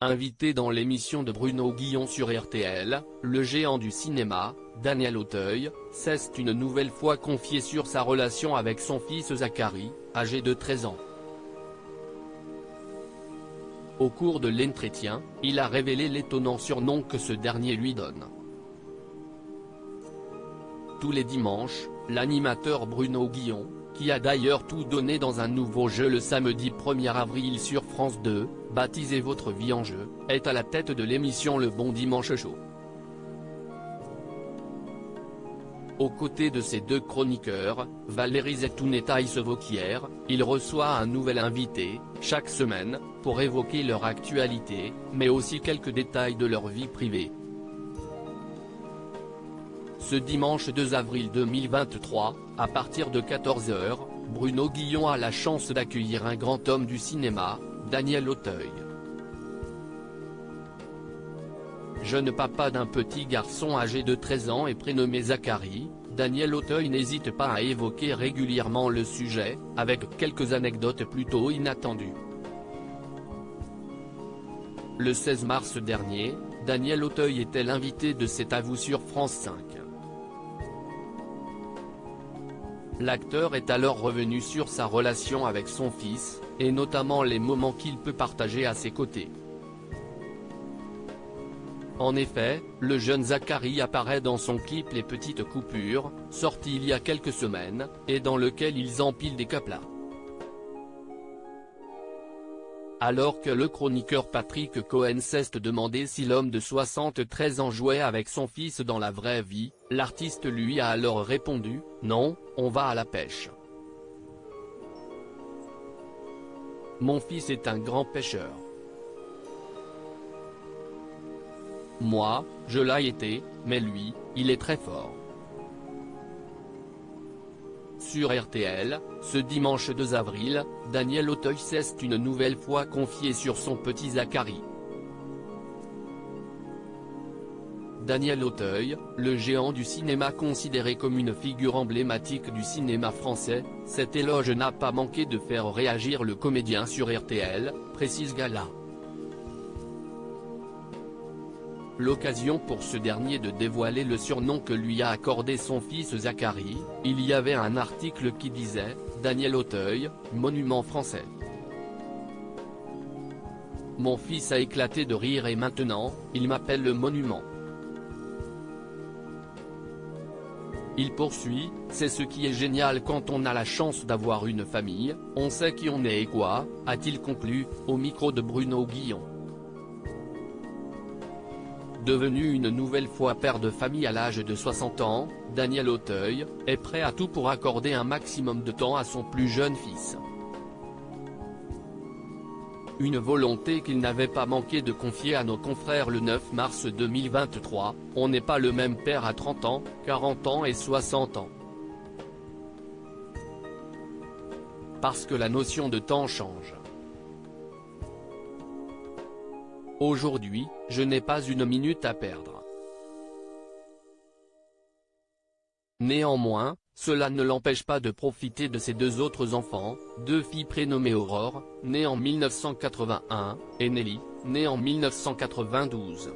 Invité dans l'émission de Bruno Guillon sur RTL, le géant du cinéma, Daniel Auteuil, s'est une nouvelle fois confié sur sa relation avec son fils Zachary, âgé de 13 ans. Au cours de l'entretien, il a révélé l'étonnant surnom que ce dernier lui donne. Tous les dimanches, l'animateur Bruno Guillon, qui a d'ailleurs tout donné dans un nouveau jeu le samedi 1er avril sur France 2, baptisé Votre vie en jeu, est à la tête de l'émission Le Bon Dimanche Show. Aux côtés de ses deux chroniqueurs, Valérie Zetoun et Thaïs Vauquier, il reçoit un nouvel invité, chaque semaine, pour évoquer leur actualité, mais aussi quelques détails de leur vie privée. Ce dimanche 2 avril 2023, à partir de 14 h, Bruno Guillon a la chance d'accueillir un grand homme du cinéma, Daniel Auteuil. Jeune papa d'un petit garçon âgé de 13 ans et prénommé Zachary, Daniel Auteuil n'hésite pas à évoquer régulièrement le sujet, avec quelques anecdotes plutôt inattendues. Le 16 mars dernier, Daniel Auteuil était l'invité de C'est à vous sur France 5. L'acteur est alors revenu sur sa relation avec son fils, et notamment les moments qu'il peut partager à ses côtés. En effet, le jeune Zachary apparaît dans son clip Les Petites Coupures, sorti il y a quelques semaines, et dans lequel ils empilent des caplas. Alors que le chroniqueur Patrick Cohen s'est demandé si l'homme de 73 ans jouait avec son fils dans la vraie vie, l'artiste lui a alors répondu « Non, on va à la pêche. Mon fils est un grand pêcheur. Moi, je l'ai été, mais lui, il est très fort. » Sur RTL, ce dimanche 2 avril, Daniel Auteuil s'est une nouvelle fois confié sur son petit Zachary. Daniel Auteuil, le géant du cinéma considéré comme une figure emblématique du cinéma français, cet éloge n'a pas manqué de faire réagir le comédien sur RTL, précise Gala. L'occasion pour ce dernier de dévoiler le surnom que lui a accordé son fils Zachary. Il y avait un article qui disait « Daniel Auteuil, monument français. Mon fils a éclaté de rire et maintenant, il m'appelle le monument. » Il poursuit « C'est ce qui est génial quand on a la chance d'avoir une famille, on sait qui on est et quoi », a-t-il conclu, au micro de Bruno Guillon. Devenu une nouvelle fois père de famille à l'âge de 60 ans, Daniel Auteuil est prêt à tout pour accorder un maximum de temps à son plus jeune fils. Une volonté qu'il n'avait pas manqué de confier à nos confrères le 9 mars 2023, on n'est pas le même père à 30 ans, 40 ans et 60 ans. Parce que la notion de temps change. Aujourd'hui, je n'ai pas une minute à perdre. Néanmoins, cela ne l'empêche pas de profiter de ses deux autres enfants, deux filles prénommées Aurore, née en 1981, et Nelly, née en 1992.